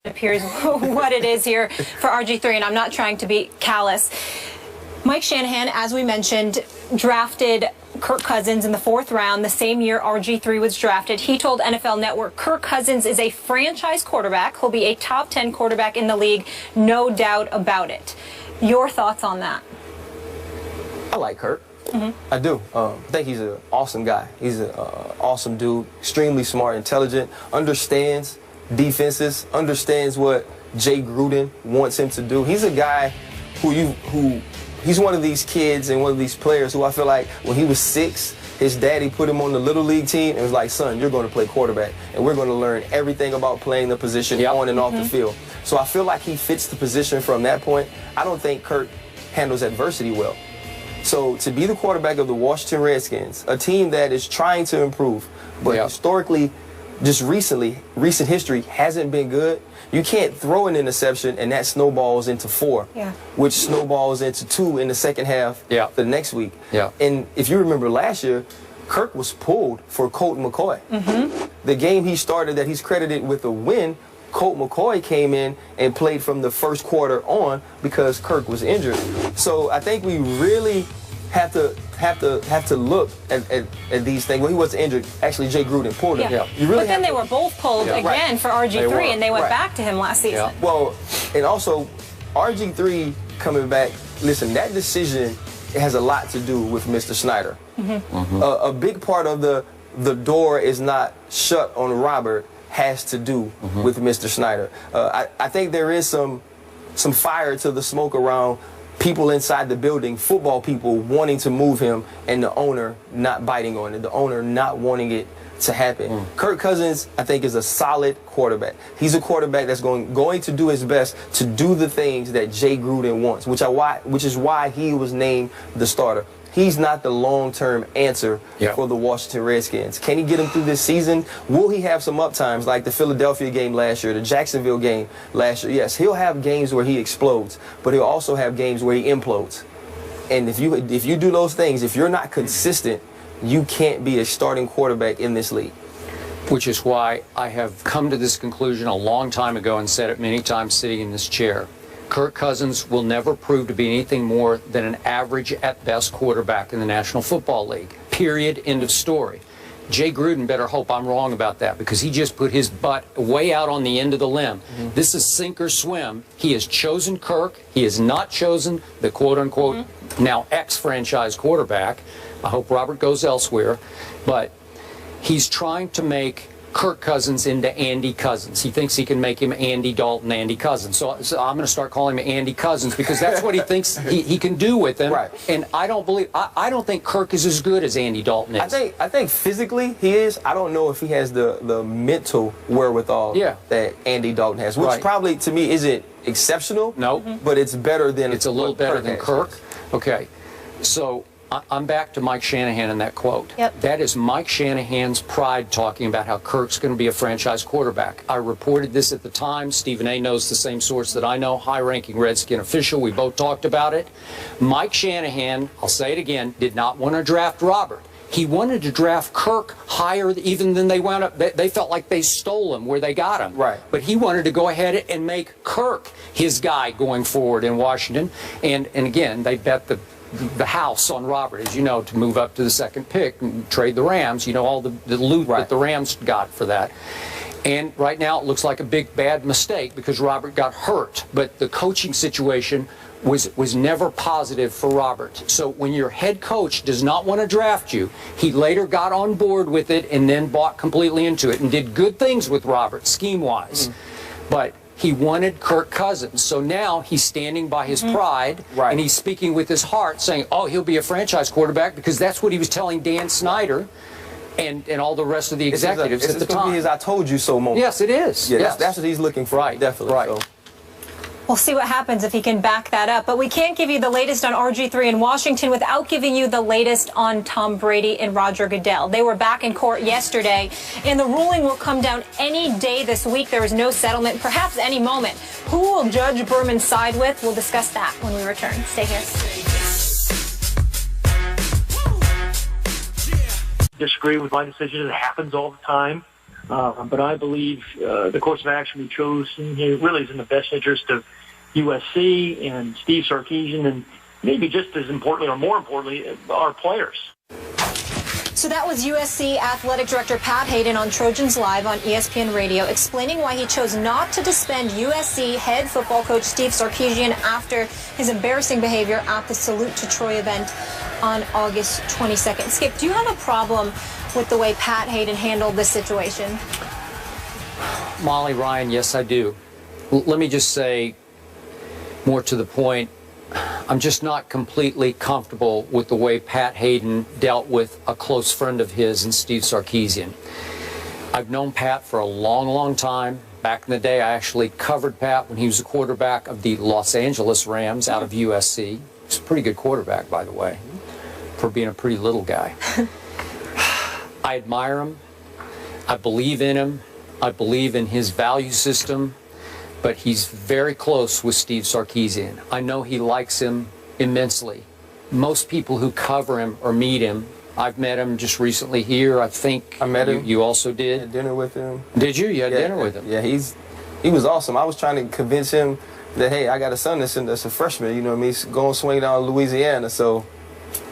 appears what it is here for RG3, and I'm not trying to be callous. Mike Shanahan, as we mentioned, drafted Kirk Cousins in the 4th round, the same year RG3 was drafted. He told NFL Network Kirk Cousins is a franchise quarterback. He'll be a top 10 quarterback in the league, no doubt about it. Your thoughts on that? I like Kirk. I do. I think he's an awesome guy. He's an awesome dude, extremely smart, intelligent, understands defenses, understands what Jay Gruden wants him to do. He's a guy he's one of these kids and one of these players who I feel like when he was 6, his daddy put him on the little league team and was like, son, you're going to play quarterback, and we're going to learn everything about playing the position on and off the field. So I feel like he fits the position from that point. I don't think Kirk handles adversity well. So to be the quarterback of the Washington Redskins, a team that is trying to improve, but historically, just recent history hasn't been good. You can't throw an interception and that snowballs into 4, which snowballs into 2 in the second half the next week. And if you remember last year, Kirk was pulled for Colt McCoy. The game he started that he's credited with a win, Colt McCoy came in and played from the first quarter on because Kirk was injured. So I think we really have to look at these things. Well, he wasn't injured. Actually, Jay Gruden pulled him. You really but then they were both pulled again for RG3, and they went back to him last season. Well, and also RG3 coming back. Listen, that decision has a lot to do with Mr. Snyder. A big part of the door is not shut on Robert has to do with Mr. Snyder. I think there is some fire to the smoke around people inside the building, football people wanting to move him, and the owner not biting on it, the owner not wanting it to happen. Kirk Cousins, I think, is a solid quarterback. He's a quarterback that's going to do his best to do the things that Jay Gruden wants, which is why he was named the starter. He's not the long-term answer for the Washington Redskins. Can he get him through this season? Will he have some uptimes like the Philadelphia game last year, the Jacksonville game last year? Yes, he'll have games where he explodes, but he'll also have games where he implodes. And if you do those things, if you're not consistent, you can't be a starting quarterback in this league. Which is why I have come to this conclusion a long time ago and said it many times sitting in this chair. Kirk Cousins will never prove to be anything more than an average at best quarterback in the National Football League. Period. End of story. Jay Gruden better hope I'm wrong about that, because he just put his butt way out on the end of the limb. This is sink or swim. He has chosen Kirk. He has not chosen the quote-unquote now ex-franchise quarterback. I hope Robert goes elsewhere. But he's trying to make Kirk Cousins into Andy Cousins. He thinks he can make him Andy Dalton, Andy Cousins. So I'm going to start calling him Andy Cousins because that's what he thinks he can do with him. And I don't think Kirk is as good as Andy Dalton is. I think physically he is. I don't know if he has the mental wherewithal that Andy Dalton has, which probably to me isn't exceptional. No, but it's better than it's a little better than Kirk. Okay, so I'm back to Mike Shanahan in that quote. That is Mike Shanahan's pride talking about how Kirk's going to be a franchise quarterback. I reported this at the time. Stephen A. knows the same source that I know, high-ranking Redskin official. We both talked about it. Mike Shanahan, I'll say it again, did not want to draft Robert. He wanted to draft Kirk higher even than they wound up. They felt like they stole him where they got him. But he wanted to go ahead and make Kirk his guy going forward in Washington. And again, they bet the house on Robert, as you know, to move up to the 2nd pick and trade the Rams. You know, all the loot that the Rams got for that. And right now it looks like a big bad mistake because Robert got hurt. But the coaching situation was never positive for Robert. So when your head coach does not want to draft you, he later got on board with it and then bought completely into it and did good things with Robert, scheme-wise. But he wanted Kirk Cousins. So now he's standing by his pride, and he's speaking with his heart, saying, oh, he'll be a franchise quarterback, because that's what he was telling Dan Snyder and all the rest of the executives at the time. It's I told you so moment. Yes, it is. Yeah, that's what he's looking for. Definitely. So. We'll see what happens if he can back that up. But we can't give you the latest on RG3 in Washington without giving you the latest on Tom Brady and Roger Goodell. They were back in court yesterday, and the ruling will come down any day this week. There is no settlement, perhaps any moment. Who will Judge Berman side with? We'll discuss that when we return. Stay here. Disagree with my decision. It happens all the time. But I believe the course of action we chose really is in the best interest of USC and Steve Sarkisian, and maybe just as importantly or more importantly, our players. So that was USC Athletic Director Pat Hayden on Trojans Live on ESPN Radio, explaining why he chose not to suspend USC head football coach Steve Sarkisian after his embarrassing behavior at the Salute to Troy event on August 22nd. Skip, do you have a problem with the way Pat Hayden handled this situation? Molly, Ryan, yes, I do. Let me just say, more to the point, I'm just not completely comfortable with the way Pat Hayden dealt with a close friend of his in Steve Sarkisian. I've known Pat for a long, long time. Back in the day, I actually covered Pat when he was the quarterback of the Los Angeles Rams out of USC. He's a pretty good quarterback, by the way, for being a pretty little guy. I admire him. I believe in him. I believe in his value system. But he's very close with Steve Sarkisian. I know he likes him immensely. Most people who cover him or meet him, I've met him just recently here. I think I met him. You also did? Had dinner with him. Did you? You had dinner with him? Yeah, he was awesome. I was trying to convince him that, hey, I got a son that's a freshman, you know what I mean, going to swing down Louisiana, so.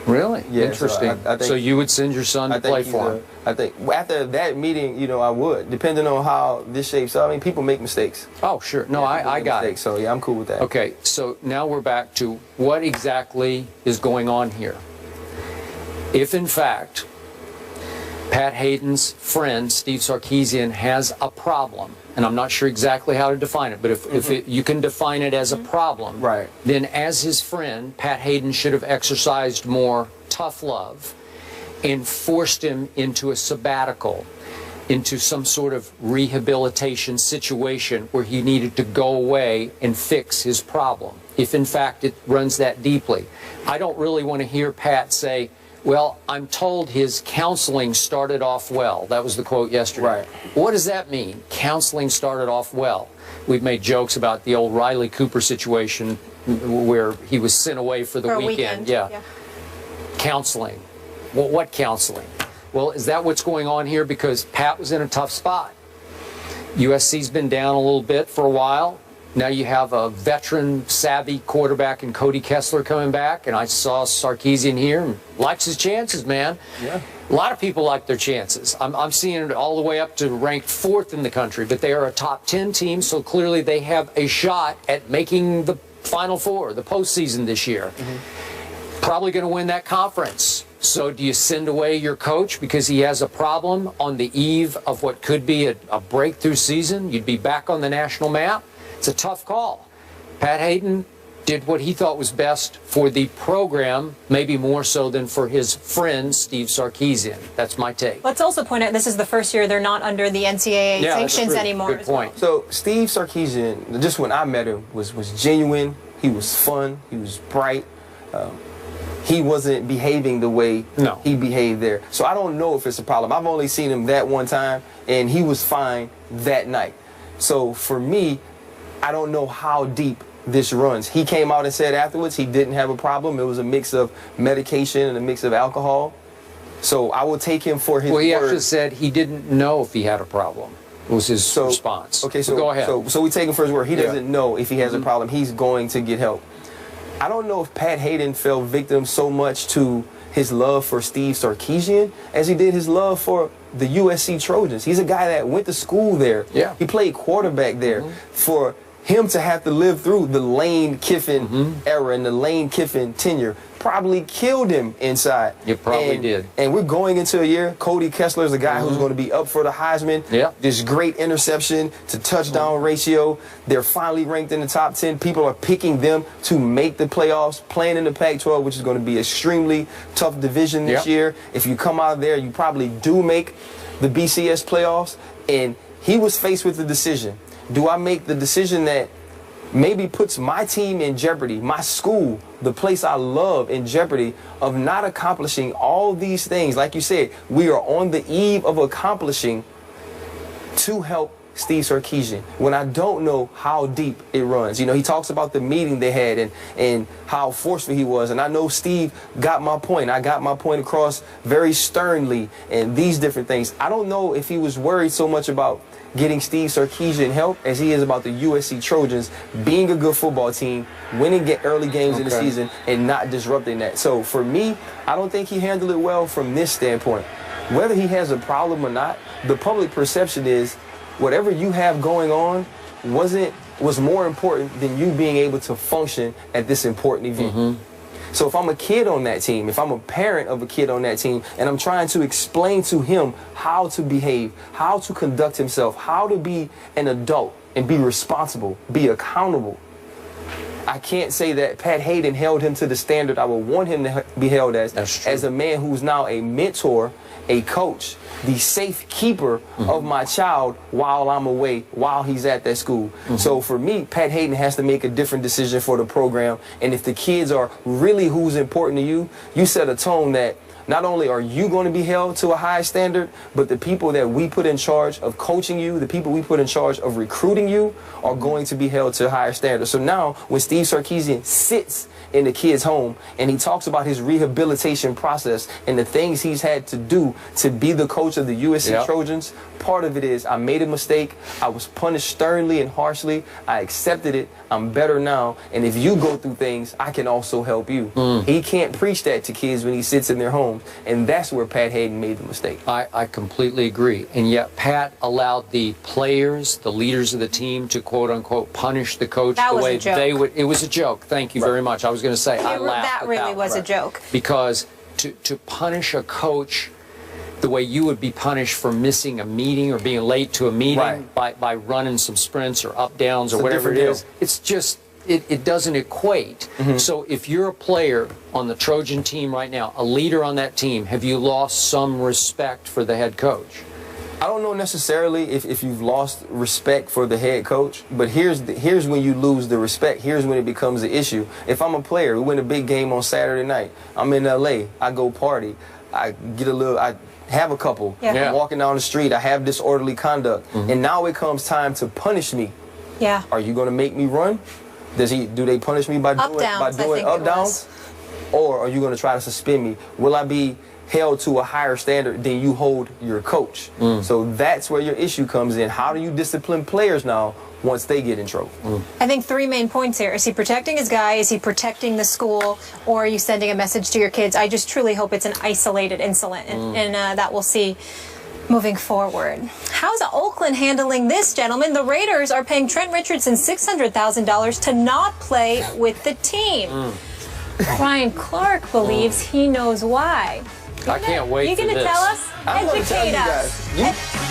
Really? Yeah, interesting. So, I think, so you would send your son to play for him? I think after that meeting, you know, I would, depending on how this shapes up. I mean, people make mistakes. Oh, sure. No, I got it. So, yeah, I'm cool with that. Okay, so now we're back to what exactly is going on here. If, in fact, Pat Hayden's friend, Steve Sarkisian, has a problem, and I'm not sure exactly how to define it, but if you can define it as a problem, right, then as his friend, Pat Hayden should have exercised more tough love and forced him into a sabbatical, into some sort of rehabilitation situation where he needed to go away and fix his problem, if in fact it runs that deeply. I don't really want to hear Pat say, well, I'm told his counseling started off well. That was the quote yesterday. Right. What does that mean? Counseling started off well. We've made jokes about the old Riley Cooper situation where he was sent away for the weekend. Yeah. Counseling. Well, what counseling? Well, is that what's going on here? Because Pat was in a tough spot. USC's been down a little bit for a while. Now you have a veteran, savvy quarterback in Cody Kessler coming back, and I saw Sarkisian here and likes his chances, man. Yeah. A lot of people like their chances. I'm seeing it all the way up to ranked 4th in the country, but they are a top 10 team, so clearly they have a shot at making the Final Four, the postseason this year. Probably going to win that conference. So do you send away your coach because he has a problem on the eve of what could be a breakthrough season? You'd be back on the national map. It's a tough call. Pat Hayden did what he thought was best for the program, maybe more so than for his friend, Steve Sarkisian. That's my take. Let's also point out this is the first year they're not under the NCAA sanctions anymore. Good point. So Steve Sarkisian, just when I met him, was genuine. He was fun. He was bright. He wasn't behaving the way he behaved there. So I don't know if it's a problem. I've only seen him that one time, and he was fine that night. So for me, I don't know how deep this runs. He came out and said afterwards he didn't have a problem. It was a mix of medication and a mix of alcohol. So I will take him for his word. Well, he actually said he didn't know if he had a problem. It was his response. Okay, so go ahead. So we take him for his word. He doesn't know if he has a problem. He's going to get help. I don't know if Pat Hayden fell victim so much to his love for Steve Sarkisian as he did his love for the USC Trojans. He's a guy that went to school there. Yeah. He played quarterback there. For him to have to live through the Lane Kiffin era and the Lane Kiffin tenure probably killed him inside. It probably did. And we're going into a year, Cody Kessler is a guy who's going to be up for the Heisman. Yeah. This great interception to touchdown ratio. They're finally ranked in the top 10. People are picking them to make the playoffs, playing in the Pac-12, which is going to be extremely tough division this year. If you come out of there, you probably do make the BCS playoffs. And he was faced with the decision. Do I make the decision that maybe puts my team in jeopardy, my school, the place I love, in jeopardy of not accomplishing all these things? Like you said, we are on the eve of accomplishing to help Steve Sarkisian when I don't know how deep it runs. You know, he talks about the meeting they had and how forceful he was. And I know Steve got my point. I got my point across very sternly and these different things. I don't know if he was worried so much about getting Steve Sarkisian help as he is about the USC Trojans being a good football team, winning early games in the season, and not disrupting that. So for me, I don't think he handled it well from this standpoint. Whether he has a problem or not, the public perception is whatever you have going on was more important than you being able to function at this important event. So if I'm a kid on that team, if I'm a parent of a kid on that team, and I'm trying to explain to him how to behave, how to conduct himself, how to be an adult and be responsible, be accountable, I can't say that Pat Hayden held him to the standard I would want him to be held as a man who's now a mentor, a coach, the safe keeper of my child while I'm away, while he's at that school. So for me, Pat Hayden has to make a different decision for the program. And if the kids are really who's important to you, you set a tone that not only are you going to be held to a high standard, but the people that we put in charge of coaching you, the people we put in charge of recruiting you are going to be held to a higher standard. So now when Steve Sarkisian sits in the kid's home and he talks about his rehabilitation process and the things he's had to do to be the coach of the USC Trojans, part of it is I made a mistake. I was punished sternly and harshly. I accepted it. I'm better now. And if you go through things, I can also help you. He can't preach that to kids when he sits in their homes. And that's where Pat Hayden made the mistake. I completely agree. And yet Pat allowed the players, the leaders of the team, to quote unquote punish the coach the way they would. It was a joke. Thank you very much. I was going to say I laughed that really was a joke. Because to punish a coach the way you would be punished for missing a meeting or being late to a meeting by running some sprints or up downs or whatever it is, it's just it doesn't equate. So if you're a player on the Trojan team right now, a leader on that team, have you lost some respect for the head coach? I don't know necessarily if you've lost respect for the head coach, but here's when you lose the respect. Here's when it becomes an issue. If I'm a player, we win a big game on Saturday night, I'm in LA, I go party, I have a couple, I'm walking down the street, I have disorderly conduct, and now it comes time to punish me. Are you going to make me run? Do they punish me by doing up downs? Or are you going to try to suspend me? Will I be held to a higher standard than you hold your coach? So that's where your issue comes in. How do you discipline players now once they get in trouble? I think three main points here. Is he protecting his guy? Is he protecting the school? Or are you sending a message to your kids? I just truly hope it's an isolated incident and that we'll see moving forward. How's Oakland handling this, gentlemen? The Raiders are paying Trent Richardson $600,000 to not play with the team. Ryan Clark believes he knows why. I can't wait for this. You going to tell us? Educate us.